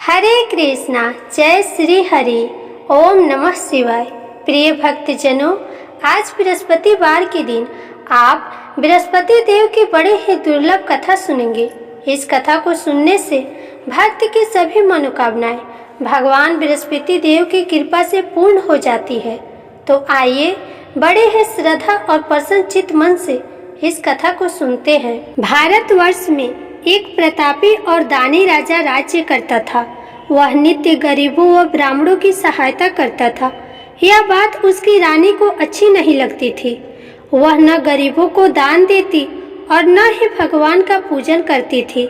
हरे कृष्णा, जय श्री हरि। ओम नमः शिवाय। प्रिय भक्तजनों, आज बृहस्पतिवार के दिन आप बृहस्पति देव की बड़ी ही दुर्लभ कथा सुनेंगे। इस कथा को सुनने से भक्त की सभी मनोकामनाएं भगवान बृहस्पति देव की कृपा से पूर्ण हो जाती है। तो आइए बड़े ही श्रद्धा और प्रसन्नचित्त मन से इस कथा को सुनते हैं। भारतवर्ष में एक प्रतापी और दानी राजा राज्य करता था। वह नित्य गरीबों व ब्राह्मणों की सहायता करता था। यह बात उसकी रानी को अच्छी नहीं लगती थी। वह न गरीबों को दान देती और न ही भगवान का पूजन करती थी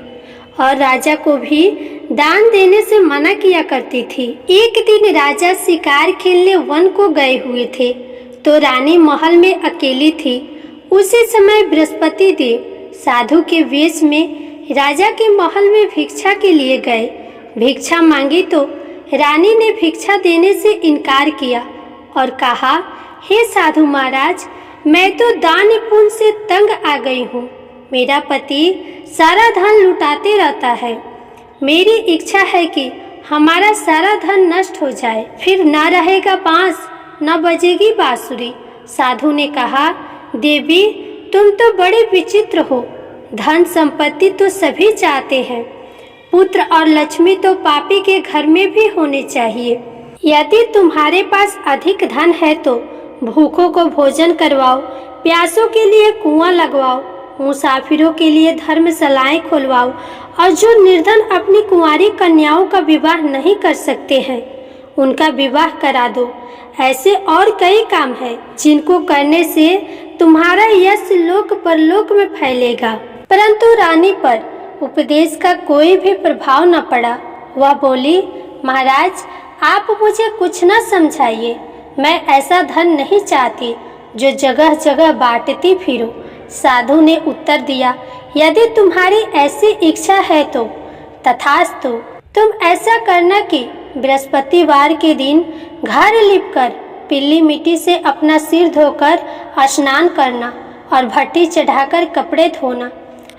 और राजा को भी दान देने से मना किया करती थी। एक दिन राजा शिकार खेलने वन को गए हुए थे तो रानी महल में अकेली थी। उसी समय बृहस्पति देव साधु के वेश में राजा के महल में भिक्षा के लिए गए। भिक्षा मांगी तो रानी ने भिक्षा देने से इनकार किया और कहा, हे साधु महाराज, मैं तो दान पुण्य से तंग आ गई हूँ। मेरा पति सारा धन लुटाते रहता है। मेरी इच्छा है कि हमारा सारा धन नष्ट हो जाए, फिर न रहेगा बांस न बजेगी बांसुरी। साधु ने कहा, देवी, तुम तो बड़े विचित्र हो। धन संपत्ति तो सभी चाहते हैं, पुत्र और लक्ष्मी तो पापी के घर में भी होने चाहिए। यदि तुम्हारे पास अधिक धन है तो भूखों को भोजन करवाओ, प्यासों के लिए कुआं लगवाओ, मुसाफिरों के लिए धर्मशालाएं खुलवाओ और जो निर्धन अपनी कुंवारी कन्याओं का विवाह नहीं कर सकते हैं उनका विवाह करा दो। ऐसे और कई काम हैं जिनको करने से तुम्हारा यश लोक परलोक में फैलेगा। परंतु रानी पर उपदेश का कोई भी प्रभाव न पड़ा। वह बोली, महाराज, आप मुझे कुछ न समझाइए। मैं ऐसा धन नहीं चाहती जो जगह जगह बांटती फिरूं। साधु ने उत्तर दिया, यदि तुम्हारी ऐसी इच्छा है तो तथास्तु। तुम ऐसा करना कि बृहस्पतिवार के दिन घर लिपकर पीली मिट्टी से अपना सिर धोकर स्नान करना और भट्टी चढ़ाकर कपड़े धोना।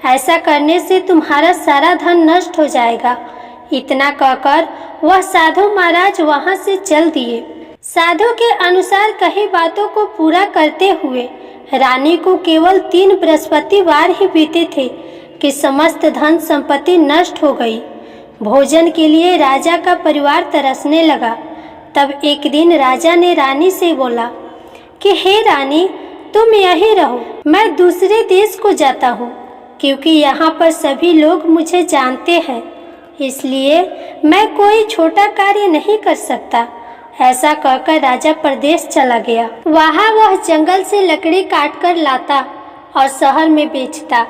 ऐसा करने से तुम्हारा सारा धन नष्ट हो जाएगा। इतना कहकर वह साधु महाराज वहां से चल दिए। साधु के अनुसार कही बातों को पूरा करते हुए रानी को केवल 3 बृहस्पतिवार ही बीते थे कि समस्त धन संपत्ति नष्ट हो गई। भोजन के लिए राजा का परिवार तरसने लगा। तब एक दिन राजा ने रानी से बोला कि हे रानी, तुम यहीं रहो, मैं दूसरे देश को जाता हूँ, क्योंकि यहाँ पर सभी लोग मुझे जानते हैं, इसलिए मैं कोई छोटा कार्य नहीं कर सकता। ऐसा कहकर राजा परदेश चला गया। वहाँ वह जंगल से लकड़ी काट कर लाता और शहर में बेचता।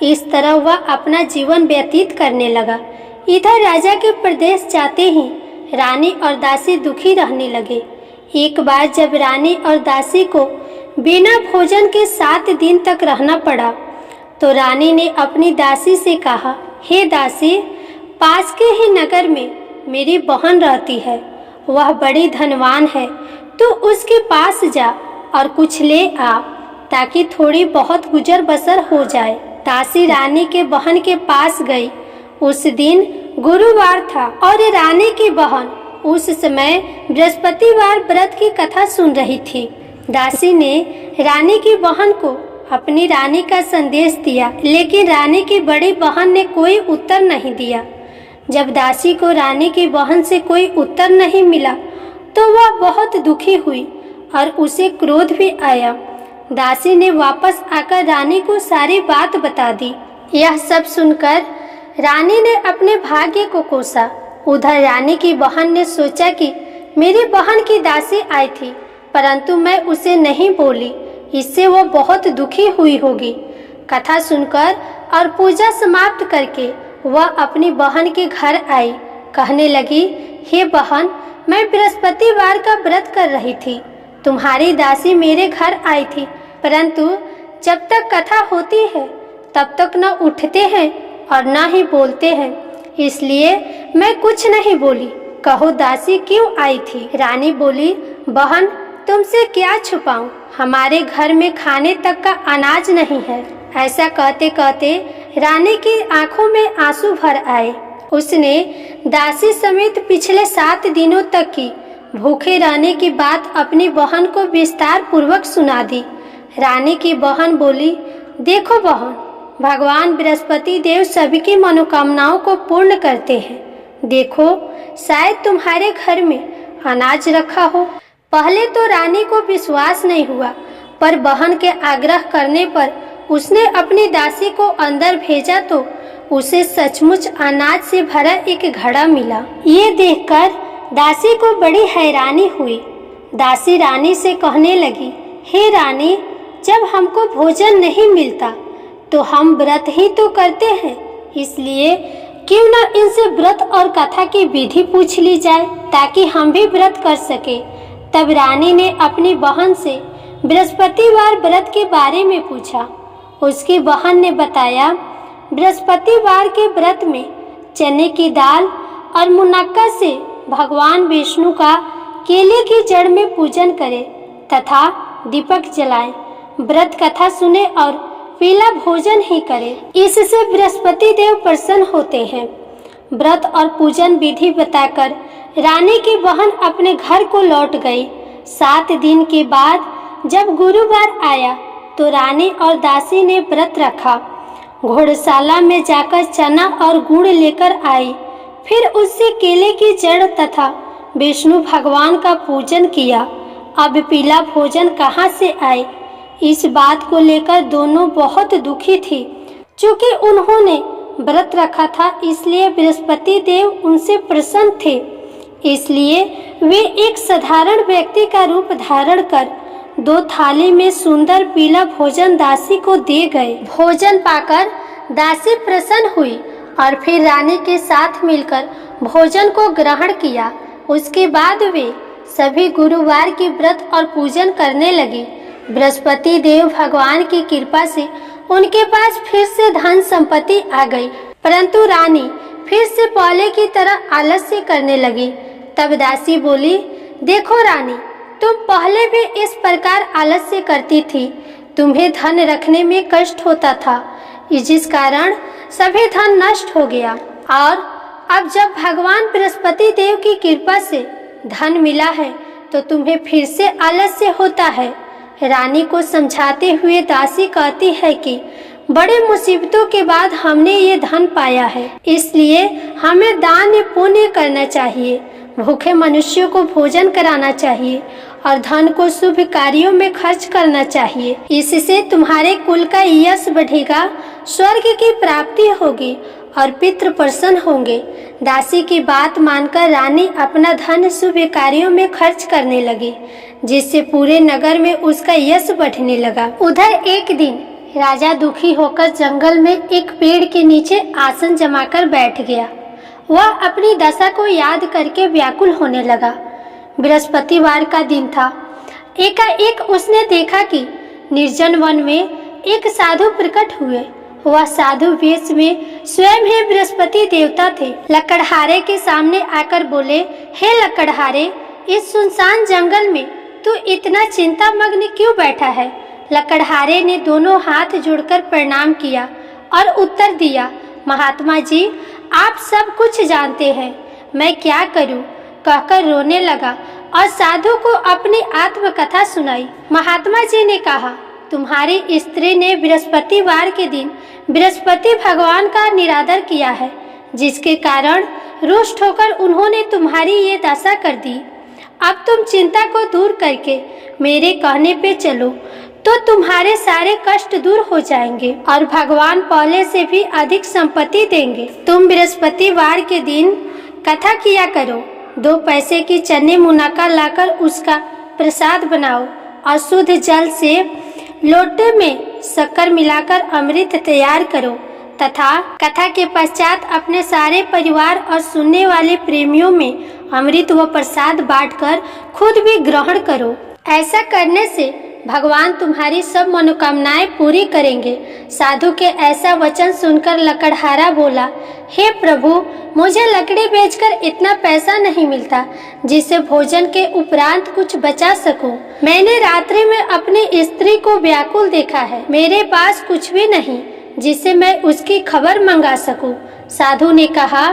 इस तरह वह अपना जीवन व्यतीत करने लगा। इधर राजा के प्रदेश जाते ही रानी और दासी दुखी रहने लगे। एक बार जब रानी और दासी को बिना भोजन के 7 दिन तक रहना पड़ा तो रानी ने अपनी दासी से कहा, हे दासी, पास के ही नगर में मेरी बहन रहती है। वह बड़ी धनवान है, तो उसके पास जा और कुछ ले आ ताकि थोड़ी बहुत गुजर बसर हो जाए। दासी रानी के बहन के पास गई। उस दिन गुरुवार था और रानी की बहन उस समय बृहस्पतिवार व्रत की कथा सुन रही थी। दासी ने रानी की बहन को अपनी रानी का संदेश दिया, लेकिन रानी की बड़ी बहन ने कोई उत्तर नहीं दिया। जब दासी को रानी की बहन से कोई उत्तर नहीं मिला तो वह बहुत दुखी हुई और उसे क्रोध भी आया। दासी ने वापस आकर रानी को सारी बात बता दी। यह सब सुनकर रानी ने अपने भाग्य को कोसा। उधर रानी की बहन ने सोचा कि मेरी बहन की दासी आई थी, परंतु मैं उसे नहीं बोली, इससे वो बहुत दुखी हुई होगी। कथा सुनकर और पूजा समाप्त करके वह अपनी बहन के घर आई। कहने लगी, हे बहन, मैं बृहस्पतिवार का व्रत कर रही थी। तुम्हारी दासी मेरे घर आई थी, परंतु जब तक कथा होती है तब तक न उठते हैं और न ही बोलते हैं, इसलिए मैं कुछ नहीं बोली। कहो दासी क्यों आई थी? रानी बोली, बहन, तुमसे क्या छुपाऊं, हमारे घर में खाने तक का अनाज नहीं है। ऐसा कहते कहते रानी की आंखों में आंसू भर आए उसने दासी समेत पिछले 7 दिनों तक की भूखे रहने की बात अपनी बहन को विस्तार पूर्वक सुना दी। रानी की बहन बोली, देखो बहन, भगवान बृहस्पति देव सभी की मनोकामनाओं को पूर्ण करते हैं। देखो, शायद तुम्हारे घर में अनाज रखा हो। पहले तो रानी को विश्वास नहीं हुआ, पर बहन के आग्रह करने पर उसने अपनी दासी को अंदर भेजा तो उसे सचमुच अनाज से भरा एक घड़ा मिला। ये देखकर दासी को बड़ी हैरानी हुई। दासी रानी से कहने लगी, हे रानी, जब हमको भोजन नहीं मिलता तो हम व्रत ही तो करते हैं, इसलिए क्यों न इनसे व्रत और कथा की विधि पूछ ली जाए ताकि हम भी व्रत कर सके। तब रानी ने अपनी बहन से बृहस्पतिवार व्रत के बारे में पूछा। उसकी बहन ने बताया, बृहस्पतिवार के व्रत में चने की दाल और मुनक्का से भगवान विष्णु का केले की जड़ में पूजन करें तथा दीपक जलाएं, व्रत कथा सुने और पीला भोजन ही करें। इससे बृहस्पति देव प्रसन्न होते हैं। व्रत और पूजन विधि बताकर रानी की बहन अपने घर को लौट गई। 7 दिन के बाद जब गुरुवार आया तो रानी और दासी ने व्रत रखा। घोड़शाला में जाकर चना और गुड़ लेकर आई, फिर उससे केले की जड़ तथा विष्णु भगवान का पूजन किया। अब पीला भोजन कहाँ से आए, इस बात को लेकर दोनों बहुत दुखी थी। चूँकि उन्होंने व्रत रखा था इसलिए बृहस्पति देव उनसे प्रसन्न थे, इसलिए वे एक साधारण व्यक्ति का रूप धारण कर 2 थाली में सुंदर पीला भोजन दासी को दे गए। भोजन पाकर दासी प्रसन्न हुई और फिर रानी के साथ मिलकर भोजन को ग्रहण किया। उसके बाद वे सभी गुरुवार की व्रत और पूजन करने लगी। बृहस्पति देव भगवान की कृपा से उनके पास फिर से धन संपत्ति आ गई, परंतु रानी फिर से पहले की तरह आलस्य करने लगी। तब दासी बोली, देखो रानी, तुम पहले भी इस प्रकार आलस्य करती थी। तुम्हें धन रखने में कष्ट होता था, जिस कारण सभी धन नष्ट हो गया, और अब जब भगवान बृहस्पति देव की कृपा से धन मिला है तो तुम्हें फिर से आलस्य होता है। रानी को समझाते हुए दासी कहती है कि बड़े मुसीबतों के बाद हमने ये धन पाया है, इसलिए हमें दान पुण्य करना चाहिए, भूखे मनुष्यों को भोजन कराना चाहिए और धन को शुभ कार्यों में खर्च करना चाहिए। इससे तुम्हारे कुल का यश बढ़ेगा, स्वर्ग की प्राप्ति होगी और पितृ प्रसन्न होंगे। दासी की बात मानकर रानी अपना धन शुभ कार्यों में खर्च करने लगी, जिससे पूरे नगर में उसका यश बढ़ने लगा। उधर एक दिन राजा दुखी होकर जंगल में एक पेड़ के नीचे आसन जमाकर बैठ गया। वह अपनी दशा को याद करके व्याकुल होने लगा। बृहस्पतिवार का दिन था। एकाएक उसने देखा कि निर्जन वन में एक साधु प्रकट हुए। वह साधु वेश में स्वयं ही बृहस्पति देवता थे। लकड़हारे के सामने आकर बोले, हे लकड़हारे, इस सुनसान जंगल में तू इतना चिंता मग्न क्यों बैठा है? लकड़हारे ने दोनों हाथ जोड़कर प्रणाम किया और उत्तर दिया, महात्मा जी, आप सब कुछ जानते हैं, मैं क्या करूं? कहकर रोने लगा और साधु को अपनी आत्मकथा सुनाई। महात्मा जी ने कहा, तुम्हारी स्त्री ने बृहस्पतिवार के दिन बृहस्पति भगवान का निरादर किया है, जिसके कारण रुष्ट होकर उन्होंने तुम्हारी ये दशा कर दी। अब तुम चिंता को दूर करके मेरे कहने पे चलो तो तुम्हारे सारे कष्ट दूर हो जाएंगे और भगवान पहले से भी अधिक संपत्ति देंगे। तुम बृहस्पतिवार के दिन कथा किया करो, 2 पैसे की चने मुनक्का लाकर उसका प्रसाद बनाओ और शुद्ध जल से लोटे में शक्कर मिलाकर अमृत तैयार करो तथा कथा के पश्चात अपने सारे परिवार और सुनने वाले प्रेमियों में अमृत व प्रसाद बांटकर खुद भी ग्रहण करो। ऐसा करने से भगवान तुम्हारी सब मनोकामनाएं पूरी करेंगे। साधु के ऐसा वचन सुनकर लकड़हारा बोला, हे प्रभु, मुझे लकड़ी बेचकर इतना पैसा नहीं मिलता जिससे भोजन के उपरांत कुछ बचा सकूं। मैंने रात्रि में अपनी स्त्री को व्याकुल देखा है, मेरे पास कुछ भी नहीं जिससे मैं उसकी खबर मंगा सकूं। साधु ने कहा,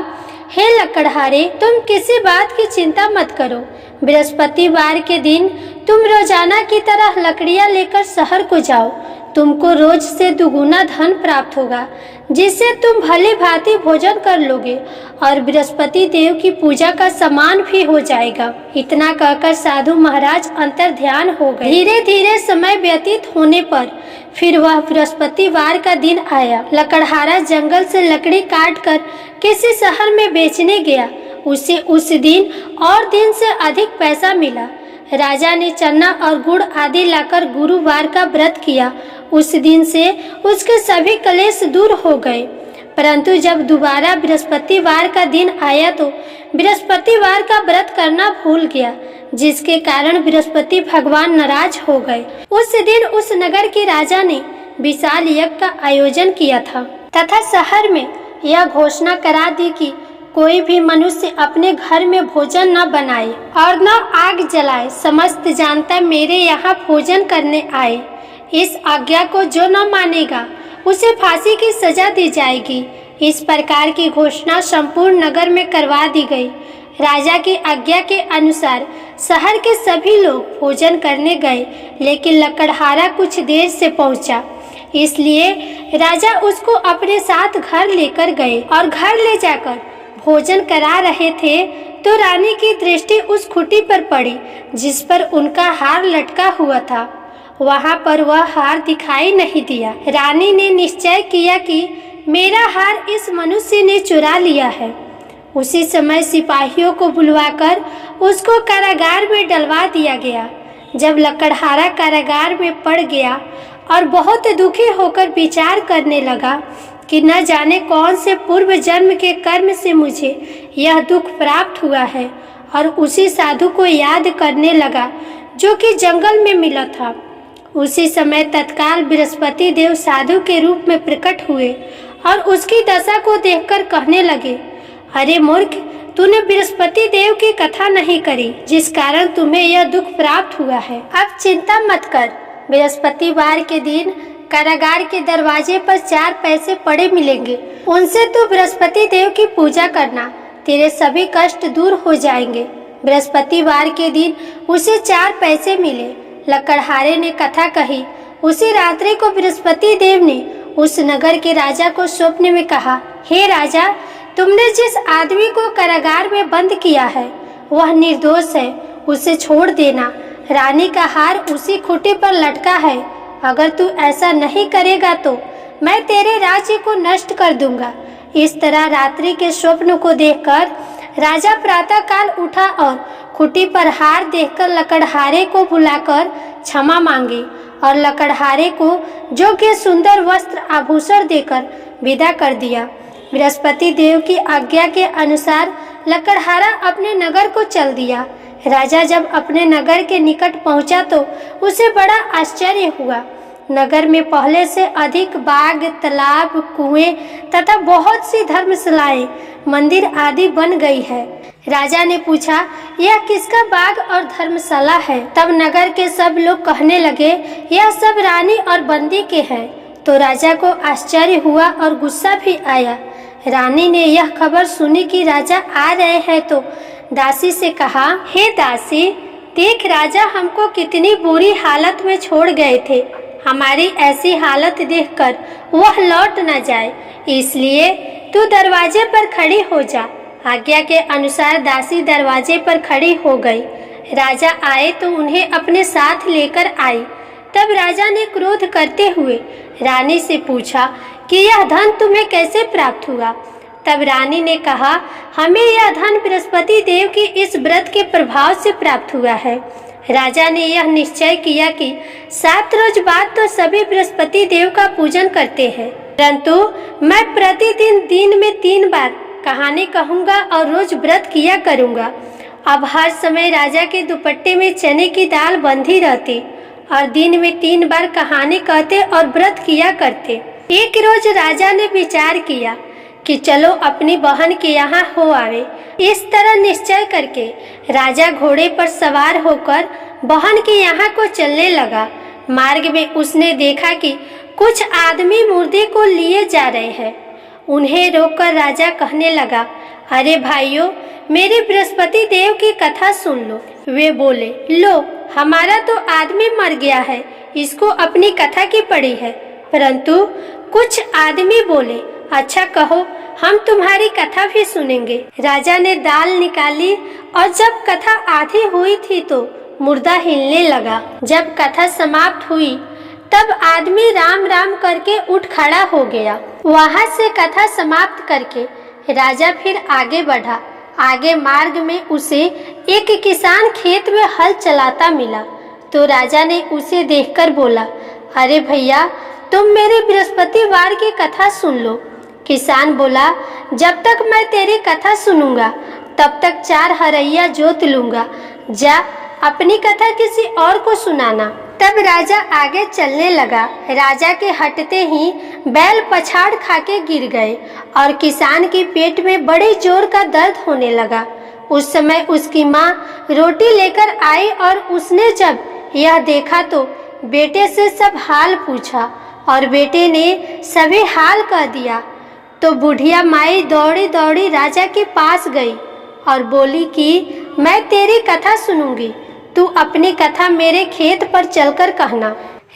हे लकड़हारे, तुम किसी बात की चिंता मत करो। बृहस्पतिवार के दिन तुम रोजाना की तरह लकड़ियां लेकर शहर को जाओ। तुमको रोज से दुगुना धन प्राप्त होगा, जिससे तुम भली भांति भोजन कर लोगे और बृहस्पति देव की पूजा का सामान भी हो जाएगा। इतना कहकर साधु महाराज अंतर ध्यान हो गए। धीरे धीरे समय व्यतीत होने पर फिर वह बृहस्पतिवार का दिन आया। लकड़हारा जंगल से लकड़ी काट कर किसी शहर में बेचने गया। उसे उस दिन और दिन से अधिक पैसा मिला। राजा ने चना और गुड़ आदि लाकर गुरुवार का व्रत किया। उस दिन से उसके सभी क्लेश दूर हो गए। परंतु जब दोबारा बृहस्पतिवार का दिन आया तो बृहस्पतिवार का व्रत करना भूल गया, जिसके कारण बृहस्पति भगवान नाराज हो गए। उस दिन उस नगर के राजा ने विशाल यज्ञ का आयोजन किया था तथा शहर में यह घोषणा करा दी कि कोई भी मनुष्य अपने घर में भोजन न बनाए और न आग जलाए। समस्त जनता मेरे यहाँ भोजन करने आए। इस आज्ञा को जो न मानेगा उसे फांसी की सजा दी जाएगी। इस प्रकार की घोषणा संपूर्ण नगर में करवा दी गई। राजा की आज्ञा के अनुसार शहर के सभी लोग भोजन करने गए, लेकिन लकड़हारा कुछ देर से पहुंचा। इसलिए राजा उसको अपने साथ घर लेकर गए और घर ले जाकर भोजन करा रहे थे तो रानी की दृष्टि उस खूंटी पर पड़ी जिस पर उनका हार लटका हुआ था। वहां पर वह हार दिखाई नहीं दिया। रानी ने निश्चय किया कि मेरा हार इस मनुष्य ने चुरा लिया है। उसी समय सिपाहियों को बुलवाकर उसको कारागार में डलवा दिया गया। जब लकड़हारा कारागार में पड़ गया और बहुत दुखी होकर विचार करने लगा कि न जाने कौन से पूर्व जन्म के कर्म से मुझे यह दुख प्राप्त हुआ है, और उसी साधु को याद करने लगा जो कि जंगल में मिला था। उसी समय तत्काल बृहस्पति देव साधु के रूप में प्रकट हुए और उसकी दशा को देखकर कहने लगे, अरे मूर्ख, तूने बृहस्पति देव की कथा नहीं करी, जिस कारण तुम्हें यह दुख प्राप्त हुआ है। अब चिंता मत कर। बृहस्पतिवार के दिन कारागार के दरवाजे पर 4 पैसे पड़े मिलेंगे। उनसे तू बृहस्पति देव की पूजा करना, तेरे सभी कष्ट दूर हो जाएंगे। बृहस्पतिवार के दिन उसे 4 पैसे मिले। लकड़हारे ने कथा कही। उसी रात्रि को बृहस्पति देव ने उस नगर के राजा को स्वप्न में कहा, हे राजा, तुमने जिस आदमी को कारागार में बंद किया है वह निर्दोष है, उसे छोड़ देना। रानी का हार उसी खूंटी पर लटका है। अगर तू ऐसा नहीं करेगा तो मैं तेरे राज्य को नष्ट कर दूंगा। इस तरह रात्रि के स्वप्न को देखकर राजा प्रातः काल उठा और खूंटी पर हार देखकर लकड़हारे को बुलाकर क्षमा मांगी और लकड़हारे को योग्य सुंदर वस्त्र आभूषण देकर विदा कर दिया। बृहस्पति देव की आज्ञा के अनुसार लकड़हारा अपने नगर को चल दिया। राजा जब अपने नगर के निकट पहुंचा तो उसे बड़ा आश्चर्य हुआ। नगर में पहले से अधिक बाग, तालाब, कुएं तथा बहुत सी धर्मशालाएं, मंदिर आदि बन गई है। राजा ने पूछा, यह किसका बाग और धर्मशाला है? तब नगर के सब लोग कहने लगे, यह सब रानी और बंदी के हैं। तो राजा को आश्चर्य हुआ और गुस्सा भी आया। रानी ने यह खबर सुनी कि राजा आ रहे हैं तो दासी से कहा, हे दासी, देख राजा हमको कितनी बुरी हालत में छोड़ गए थे। हमारी ऐसी हालत देखकर वह लौट न जाए, इसलिए तू दरवाजे पर खड़ी हो जा। आज्ञा के अनुसार दासी दरवाजे पर खड़ी हो गई। राजा आए तो उन्हें अपने साथ लेकर आई। तब राजा ने क्रोध करते हुए रानी से पूछा कि यह धन तुम्हें कैसे प्राप्त हुआ? तब रानी ने कहा, हमें यह धन बृहस्पति देव की इस व्रत के प्रभाव से प्राप्त हुआ है। राजा ने यह निश्चय किया कि 7 रोज बाद तो सभी बृहस्पति देव का पूजन करते हैं, परंतु मैं प्रतिदिन दिन में 3 बार कहानी कहूँगा और रोज व्रत किया करूँगा। अब हर समय राजा के दुपट्टे में चने की दाल बंधी रहती और दिन में 3 बार कहानी कहते और व्रत किया करते। एक रोज राजा ने विचार किया कि चलो अपनी बहन के यहाँ हो आवे। इस तरह निश्चय करके राजा घोड़े पर सवार होकर बहन के यहाँ को चलने लगा। मार्ग में उसने देखा कि कुछ आदमी मुर्दे को लिए जा रहे हैं। उन्हें रोककर राजा कहने लगा, अरे भाइयों, मेरे बृहस्पति देव की कथा सुन लो। वे बोले, लो, हमारा तो आदमी मर गया है, इसको अपनी कथा की पड़ी है। परंतु कुछ आदमी बोले, अच्छा कहो, हम तुम्हारी कथा भी सुनेंगे। राजा ने दाल निकाली और जब कथा आधी हुई थी तो मुर्दा हिलने लगा। जब कथा समाप्त हुई तब आदमी राम राम करके उठ खड़ा हो गया। वहां से कथा समाप्त करके राजा फिर आगे बढ़ा। आगे मार्ग में उसे एक किसान खेत में हल चलाता मिला तो राजा ने उसे देखकर बोला, अरे भैया, तुम मेरे बृहस्पतिवार की कथा सुन लो। किसान बोला, जब तक मैं तेरी कथा सुनूंगा तब तक 4 हरैया जोत लूंगा। जा, अपनी कथा किसी और को सुनाना। तब राजा आगे चलने लगा। राजा के हटते ही बैल पछाड़ खाके गिर गए और किसान के पेट में बड़े जोर का दर्द होने लगा। उस समय उसकी माँ रोटी लेकर आई और उसने जब यह देखा तो बेटे से सब हाल पूछा और बेटे ने सभी हाल कह दिया। तो बुढ़िया माई दौड़ी दौड़ी राजा के पास गई और बोली कि मैं तेरी कथा सुनूंगी, तू अपनी कथा मेरे खेत पर चलकर कहना।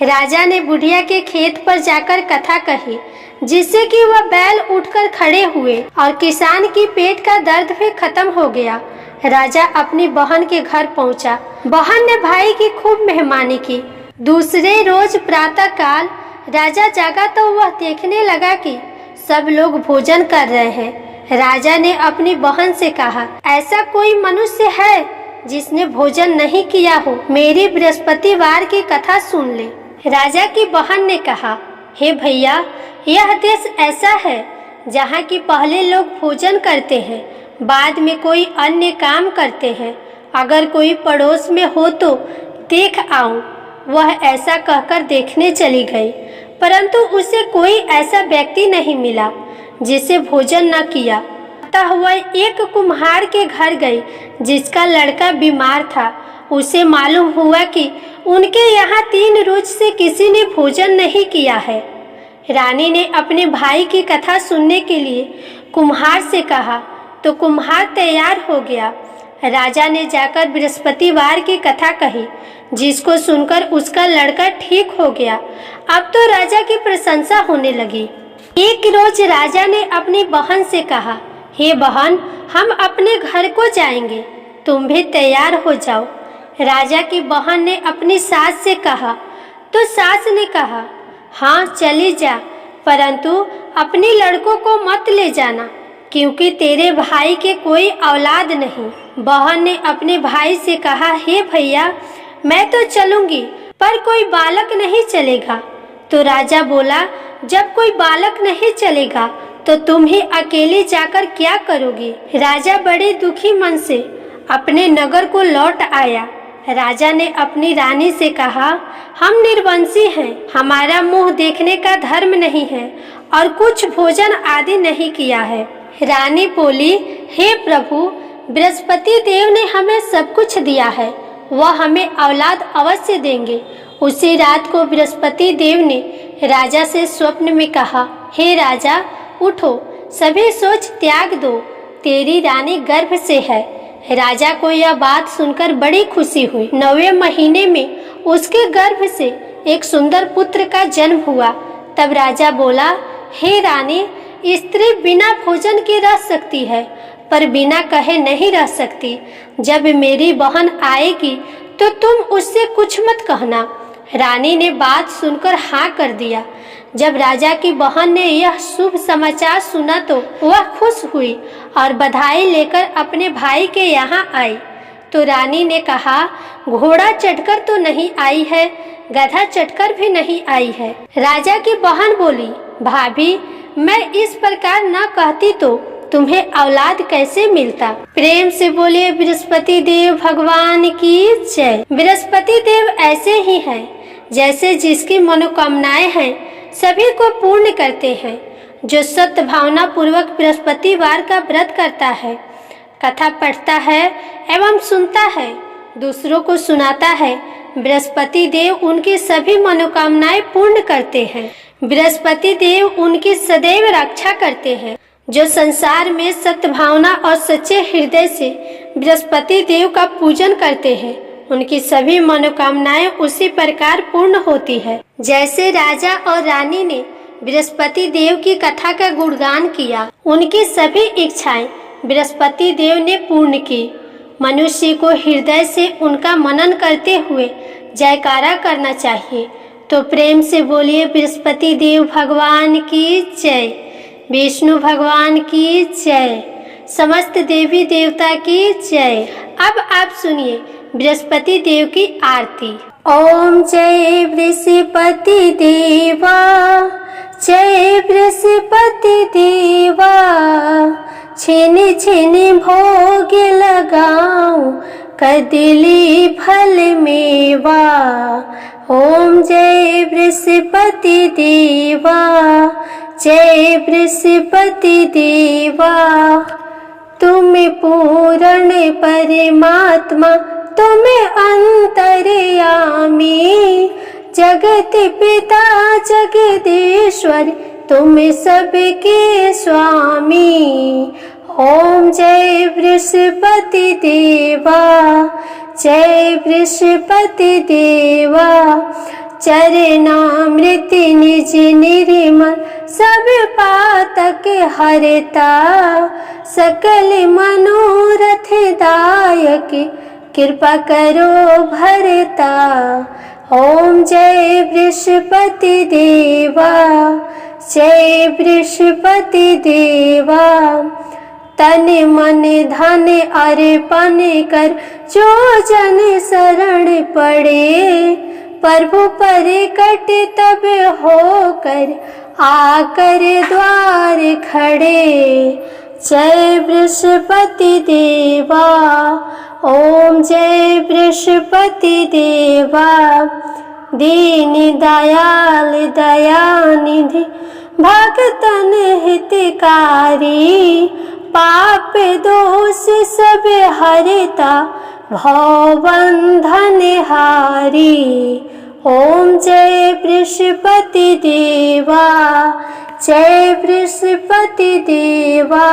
राजा ने बुढ़िया के खेत पर जाकर कथा कही, जिससे कि वह बैल उठकर खड़े हुए और किसान की पेट का दर्द भी खत्म हो गया। राजा अपनी बहन के घर पहुंचा। बहन ने भाई की खूब मेहमानी की। दूसरे रोज प्रातः काल राजा जागा तो वह देखने लगा कि सब लोग भोजन कर रहे हैं। राजा ने अपनी बहन से कहा, ऐसा कोई मनुष्य है जिसने भोजन नहीं किया हो? मेरी बृहस्पतिवार की कथा सुन ले। राजा की बहन ने कहा, हे भैया, यह देश ऐसा है जहाँ की पहले लोग भोजन करते हैं, बाद में कोई अन्य काम करते हैं। अगर कोई पड़ोस में हो तो देख आऊं। वह ऐसा कहकर देखने चली गई, परंतु उसे कोई ऐसा व्यक्ति नहीं मिला जिसे भोजन न किया। अतः वह एक कुम्हार के घर गई जिसका लड़का बीमार था। उसे मालूम हुआ कि उनके यहाँ 3 रोज से किसी ने भोजन नहीं किया है। रानी ने अपने भाई की कथा सुनने के लिए कुम्हार से कहा तो कुम्हार तैयार हो गया। राजा ने जाकर बृहस्पतिवार की कथा कही, जिसको सुनकर उसका लड़का ठीक हो गया। अब तो राजा की प्रशंसा होने लगी। एक रोज राजा ने अपनी बहन से कहा, हे बहन, हम अपने घर को जाएंगे, तुम भी तैयार हो जाओ। राजा की बहन ने अपनी सास से कहा तो सास ने कहा, हाँ चली जा, परंतु अपने लड़कों को मत ले जाना, क्योंकि तेरे भाई के कोई औलाद नहीं। बहन ने अपने भाई से कहा, हे भैया, मैं तो चलूंगी, पर कोई बालक नहीं चलेगा। तो राजा बोला, जब कोई बालक नहीं चलेगा तो तुम ही अकेले जाकर क्या करोगी? राजा बड़े दुखी मन से अपने नगर को लौट आया। राजा ने अपनी रानी से कहा, हम निर्वंशी हैं, हमारा मुंह देखने का धर्म नहीं है और कुछ भोजन आदि नहीं किया है। रानी बोली, हे प्रभु, बृहस्पति देव ने हमें सब कुछ दिया है, वह हमें औलाद अवश्य देंगे। उसी रात को बृहस्पति देव ने राजा से स्वप्न में कहा, हे राजा, उठो, सभी सोच त्याग दो, तेरी रानी गर्भ से है। राजा को यह बात सुनकर बड़ी खुशी हुई। 9वें महीने में उसके गर्भ से एक सुंदर पुत्र का जन्म हुआ। तब राजा बोला, हे रानी, स्त्री बिना भोजन के रह सकती है, पर बिना कहे नहीं रह सकती। जब मेरी बहन आएगी तो तुम उससे कुछ मत कहना। रानी ने बात सुनकर हाँ कर दिया। जब राजा की बहन ने यह शुभ समाचार सुना तो वह खुश हुई और बधाई लेकर अपने भाई के यहाँ आई। तो रानी ने कहा, घोड़ा चढ़कर तो नहीं आई है, गधा चढ़कर भी नहीं आई है। राजा की बहन बोली, भाभी, मैं इस प्रकार न कहती तो तुम्हें औलाद कैसे मिलता? प्रेम से बोलिए बृहस्पति देव भगवान की जय। बृहस्पति देव ऐसे ही हैं, जैसे जिसकी मनोकामनाएं हैं सभी को पूर्ण करते हैं। जो सत्य भावना पूर्वक बृहस्पतिवार का व्रत करता है, कथा पढ़ता है एवं सुनता है, दूसरों को सुनाता है, बृहस्पति देव उनकी सभी मनोकामनाएं पूर्ण करते हैं। बृहस्पति देव उनकी सदैव रक्षा करते हैं। जो संसार में सत्य भावना और सच्चे हृदय से बृहस्पति देव का पूजन करते हैं, उनकी सभी मनोकामनाएं उसी प्रकार पूर्ण होती है। जैसे राजा और रानी ने बृहस्पति देव की कथा का गुणगान किया, उनकी सभी इच्छाएं बृहस्पति देव ने पूर्ण की। मनुष्य को हृदय से उनका मनन करते हुए जयकारा करना चाहिए। तो प्रेम से बोलिए बृहस्पति देव भगवान की जय, विष्णु भगवान की जय, समस्त देवी देवता की जय। अब आप सुनिए बृहस्पति देव की आरती। ओम जय बृहस्पति देवा, जय बृहस्पति देवा, छिन छिन भोग लगाऊं कदली फल मेवा। ओम जय बृहस्पति देवा, जय बृहस्पति देवा, तुम पूर्ण परमात्मा, तुम अंतर्यामी, जगत पिता जगदीश्वर, तुम सबके स्वामी। ओम जय बृहस्पति देवा, जय बृहस्पति देवा, चरणामृत निज निर्मल सब पातक हरता, सकल मनोरथ दायक कृपा करो भरता। ओम जय बृहस्पति देवा, जय बृहस्पति देवा, तन मन धन अर्पण कर जो जन शरण पड़े, प्रभु पर कट तब होकर आकर द्वार खड़े। जय बृहस्पति देवा, ओम जय बृहस्पति देवा, दीन दयाल दयानिधि भक्तन हितकारी, पाप दोष सब हरता भव बंधन हारी। ओम जय बृहस्पति देवा, जय बृहस्पति देवा,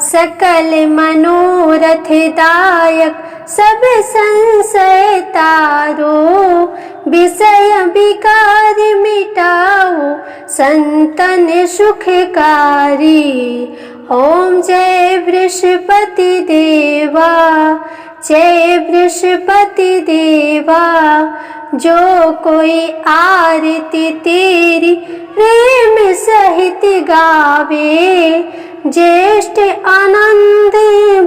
सकल मनोरथ दायक सब संशय तारो, विषय विकार मिटाओ संतन सुखकारी। ओम जय बृहस्पति देवा, जय बृहस्पति देवा, जो कोई आरती तेरी प्रेम सहित गावे, ज्येष्ठ आनंद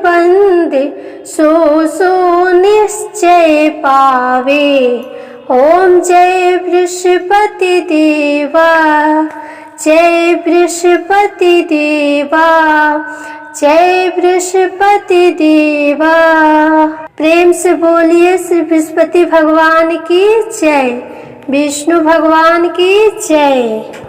बंद सो निश्चय पावे। ओम जय बृहस्पति देवा, जय बृहस्पति देवा, जय बृहस्पति देवा। प्रेम से बोलिए श्री बृहस्पति भगवान की जय, विष्णु भगवान की जय।